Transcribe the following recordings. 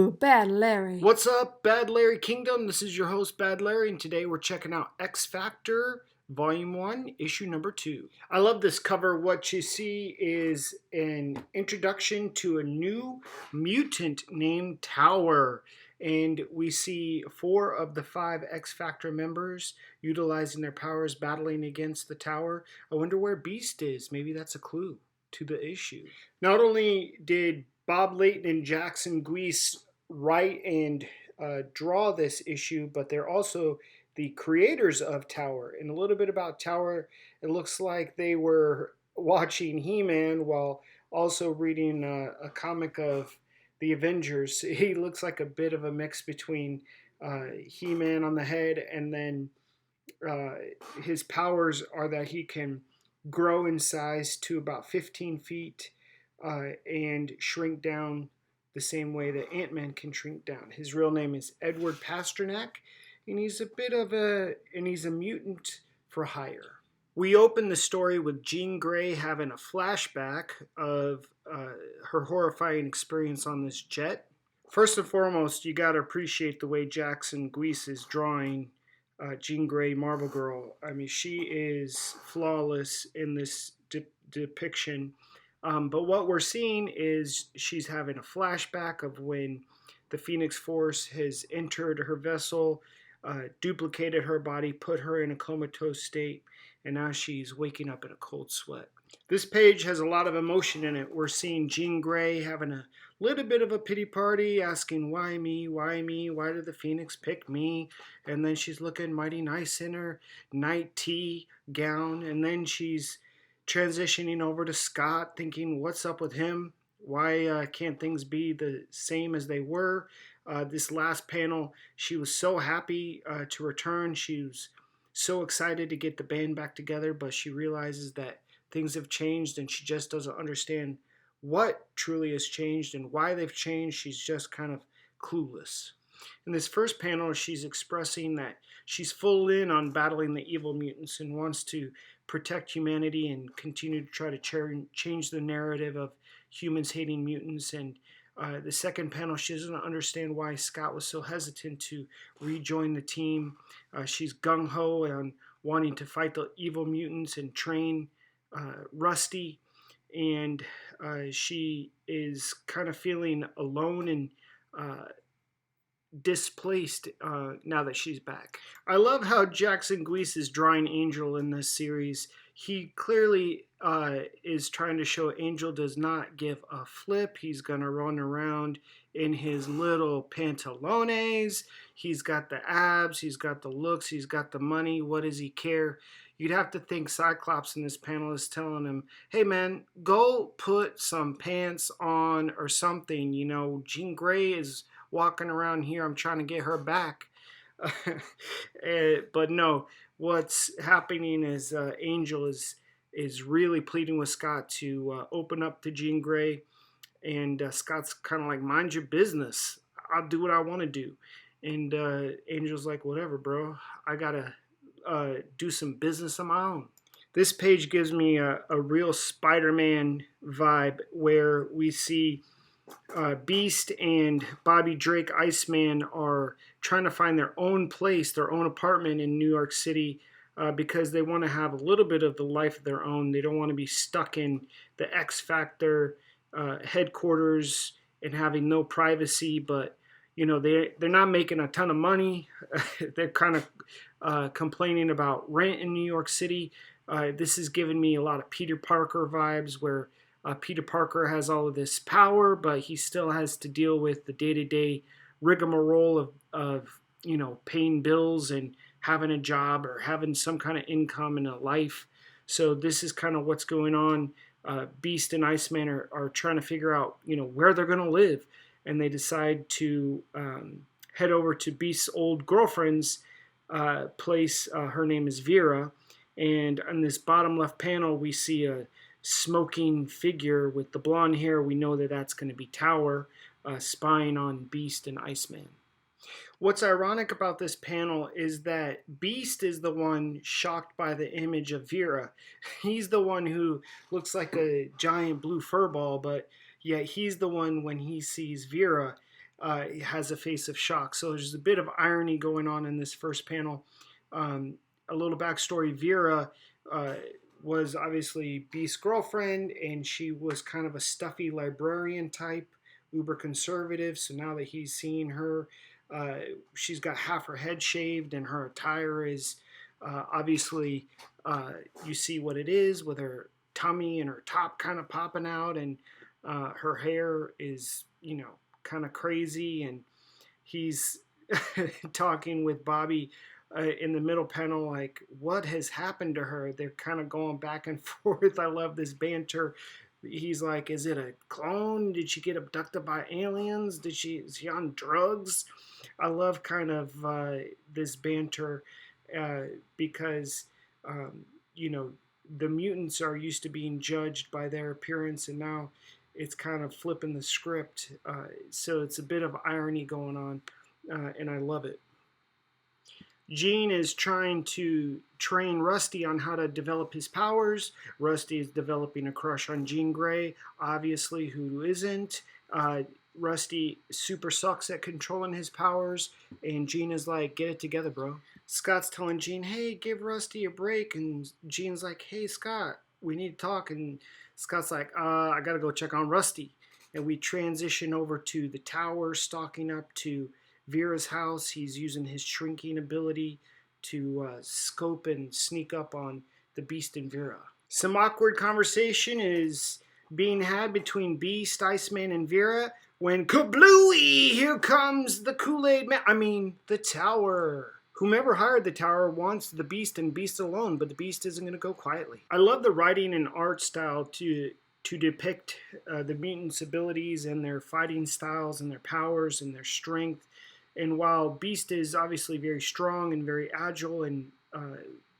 Ooh, Bad Larry. What's up, Bad Larry Kingdom? This is your host, Bad Larry, and today we're checking out X Factor Volume 1, Issue Number 2. I love this cover. What you see is an introduction to a new mutant named Tower. And we see 4 of the 5 X Factor members utilizing their powers battling against the Tower. I wonder where Beast is. Maybe that's a clue to the issue. Not only did Bob Layton and Jackson Guise write and draw this issue, but they're also the creators of Tower. And a little bit about Tower, it looks like they were watching He-Man while also reading a comic of the Avengers. He looks like a bit of a mix between He-Man on the head, and then his powers are that he can grow in size to about 15 feet and shrink down the same way that Ant-Man can shrink down. His real name is Edward Pasternak, and he's a mutant for hire. We open the story with Jean Grey having a flashback of her horrifying experience on this jet. First and foremost, you got to appreciate the way Jackson Guise is drawing Jean Grey, Marvel Girl. I mean, she is flawless in this depiction. But what we're seeing is she's having a flashback of when the Phoenix Force has entered her vessel, duplicated her body, put her in a comatose state, and now she's waking up in a cold sweat. This page has a lot of emotion in it. We're seeing Jean Grey having a little bit of a pity party, asking, why me, why me, why did the Phoenix pick me? And then she's looking mighty nice in her night tea gown, and then she's transitioning over to Scott, thinking, what's up with him? Why can't things be the same as they were? This last panel, she was so happy to return. She was so excited to get the band back together, but she realizes that things have changed and she just doesn't understand what truly has changed and why they've changed. She's just kind of clueless. In this first panel, she's expressing that she's full in on battling the evil mutants and wants to protect humanity and continue to try to change the narrative of humans hating mutants. And the second panel, she doesn't understand why Scott was so hesitant to rejoin the team. She's gung-ho on wanting to fight the evil mutants and train Rusty. And she is kind of feeling alone and displaced now that she's back. I love how Jackson Guise is drawing Angel in this series. He clearly is trying to show Angel does not give a flip. He's going to run around in his little pantalones. He's got the abs, he's got the looks, he's got the money. What does he care? You'd have to think Cyclops in this panel is telling him, hey man, go put some pants on or something. You know, Jean Grey is walking around here. I'm trying to get her back. But no, what's happening is Angel is really pleading with Scott to open up to Jean Grey. And Scott's kind of like, mind your business. I'll do what I want to do. And Angel's like, whatever, bro. I got to do some business of my own. This page gives me a real Spider-Man vibe where we see Beast and Bobby Drake Iceman are trying to find their own place, their own apartment in New York City because they want to have a little bit of the life of their own. They don't want to be stuck in the X Factor headquarters and having no privacy, but you know, they're not making a ton of money. They're kind of complaining about rent in New York City. This is giving me a lot of Peter Parker vibes where Peter Parker has all of this power, but he still has to deal with the day-to-day rigmarole of you know, paying bills and having a job or having some kind of income in a life. So this is kind of what's going on. Beast and Iceman are trying to figure out, you know, where they're going to live. And they decide to head over to Beast's old girlfriend's place. Her name is Vera. And on this bottom left panel, we see a smoking figure with the blonde hair. We know that that's going to be Tower, spying on Beast and Iceman. What's ironic about this panel is that Beast is the one shocked by the image of Vera. He's the one who looks like a giant blue furball, but yet he's the one when he sees Vera. has a face of shock. So there's a bit of irony going on in this first panel. A little backstory: Vera was obviously Beast's girlfriend, and she was kind of a stuffy librarian type, uber conservative. So now that he's seeing her, uh, she's got half her head shaved, and her attire is obviously you see what it is, with her tummy and her top kind of popping out, and her hair is, kind of crazy. And he's talking with Bobby in the middle panel, like, what has happened to her? They're kind of going back and forth. I love this banter. He's like, is it a clone? Did she get abducted by aliens? Is she on drugs? I love kind of this banter because, you know, the mutants are used to being judged by their appearance, and now it's kind of flipping the script. So it's a bit of irony going on, and I love it. Jean is trying to train Rusty on how to develop his powers. Rusty is developing a crush on Jean Grey, obviously, who isn't. Rusty super sucks at controlling his powers, and Jean is like, get it together, bro. Scott's telling Jean, hey, give Rusty a break, and Jean's like, hey, Scott, we need to talk, and Scott's like, I gotta go check on Rusty. And we transition over to the tower, stalking up to Vera's house. He's using his shrinking ability to scope and sneak up on the Beast and Vera. Some awkward conversation is being had between Beast, Iceman, and Vera when kablooey, here comes the Kool-Aid man. I mean, the tower. Whomever hired the tower wants the Beast and Beast alone, but the Beast isn't going to go quietly. I love the writing and art style to depict the mutants' abilities and their fighting styles and their powers and their strength. And while Beast is obviously very strong and very agile and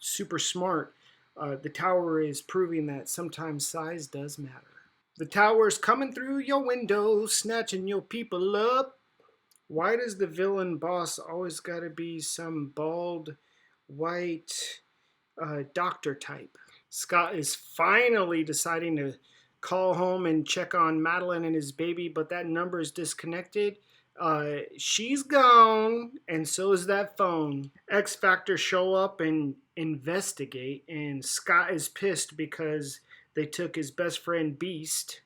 super smart, the tower is proving that sometimes size does matter. The tower's coming through your window, snatching your people up. Why does the villain boss always gotta be some bald, white doctor type? Scott is finally deciding to call home and check on Madeline and his baby, but that number is disconnected. She's gone, and so is that phone. X Factor show up and investigate, and Scott is pissed because they took his best friend Beast,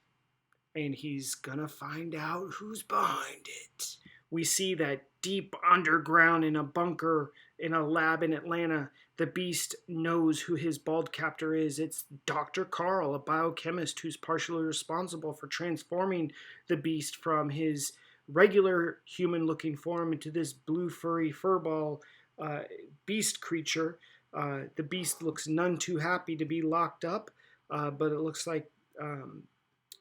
and he's gonna find out who's behind it. We see that deep underground in a bunker in a lab in Atlanta, the Beast knows who his bald captor is. It's Dr. Carl, a biochemist who's partially responsible for transforming the Beast from his regular human-looking form into this blue furry furball beast creature. The Beast looks none too happy to be locked up, but it looks like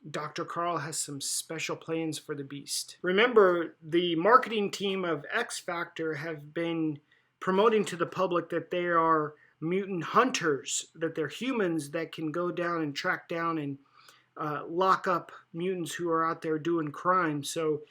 Dr. Carl has some special plans for the Beast. Remember, the marketing team of X Factor have been promoting to the public that they are mutant hunters, that they're humans that can go down and track down and lock up mutants who are out there doing crime. So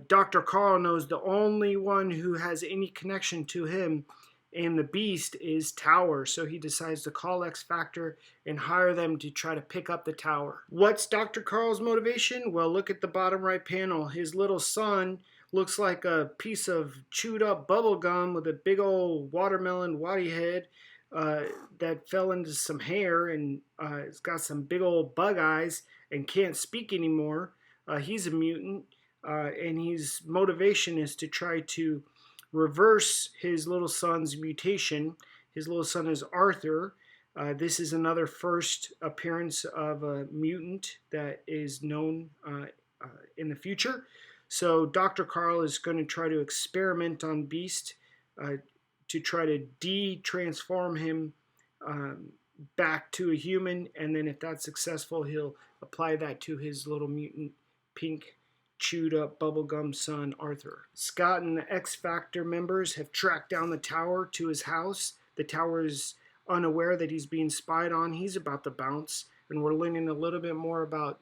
Dr. Carl knows the only one who has any connection to him and the Beast is Tower, so he decides to call X Factor and hire them to try to pick up the tower. What's Dr. Carl's motivation? Well, look at the bottom right panel. His little son looks like a piece of chewed up bubble gum with a big old watermelon waddy head that fell into some hair, and it's got some big old bug eyes and can't speak anymore. He's a mutant, and his motivation is to try to reverse his little son's mutation. His little son is Arthur. This is another first appearance of a mutant that is known in the future. So Dr. Carl is going to try to experiment on Beast to try to de-transform him back to a human, and then if that's successful, he'll apply that to his little mutant pink chewed up bubblegum son, Arthur. Scott and the X Factor members have tracked down the tower to his house. The tower is unaware that he's being spied on. He's about to bounce, and we're learning a little bit more about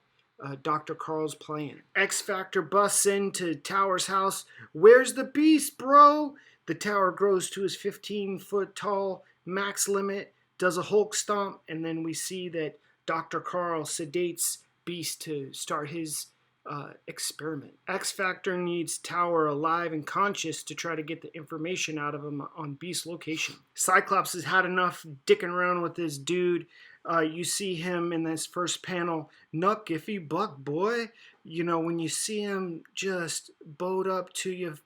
Dr. Carl's plan. X Factor busts into Tower's house. Where's the Beast, bro? The tower grows to his 15-foot tall max limit, does a Hulk stomp, and then we see that Dr. Carl sedates Beast to start his experiment. X Factor needs Tower alive and conscious to try to get the information out of him on Beast's location. Cyclops has had enough dicking around with this dude. You see him in this first panel, Nuck iffy buck boy. You know, when you see him just bowed up to you,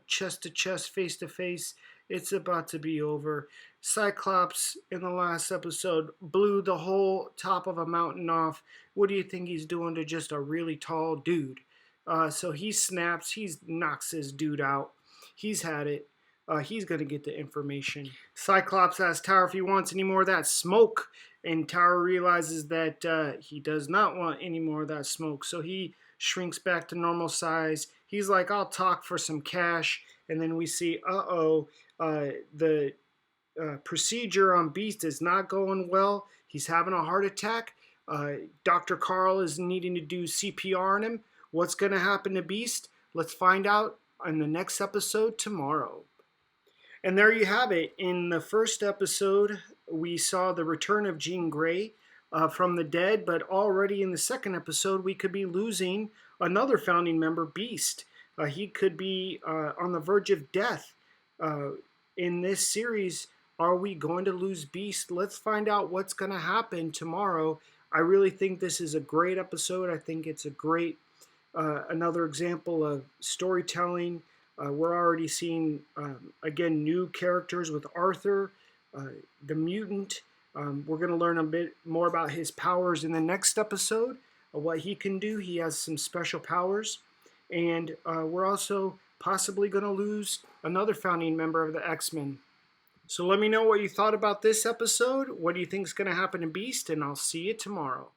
chest to chest, face to face, it's about to be over. Cyclops in the last episode blew the whole top of a mountain off. What do you think he's doing to just a really tall dude? So he snaps, he knocks this dude out. He's had it. He's going to get the information. Cyclops asks Tower if he wants any more of that smoke, and Tower realizes that he does not want any more of that smoke, so he shrinks back to normal size. He's like, I'll talk for some cash, and then we see, the procedure on Beast is not going well. He's having a heart attack. Dr. Carl is needing to do CPR on him. What's going to happen to Beast? Let's find out in the next episode tomorrow. And there you have it. In the first episode, we saw the return of Jean Grey from the dead, but already in the second episode, we could be losing another founding member, Beast. He could be on the verge of death. In this series, are we going to lose Beast? Let's find out what's going to happen tomorrow. I really think this is a great episode. I think it's a great, another example of storytelling. We're already seeing, again, new characters with Arthur, the mutant. We're going to learn a bit more about his powers in the next episode, what he can do. He has some special powers. And we're also possibly going to lose another founding member of the X-Men. So let me know what you thought about this episode. What do you think is going to happen to Beast? And I'll see you tomorrow.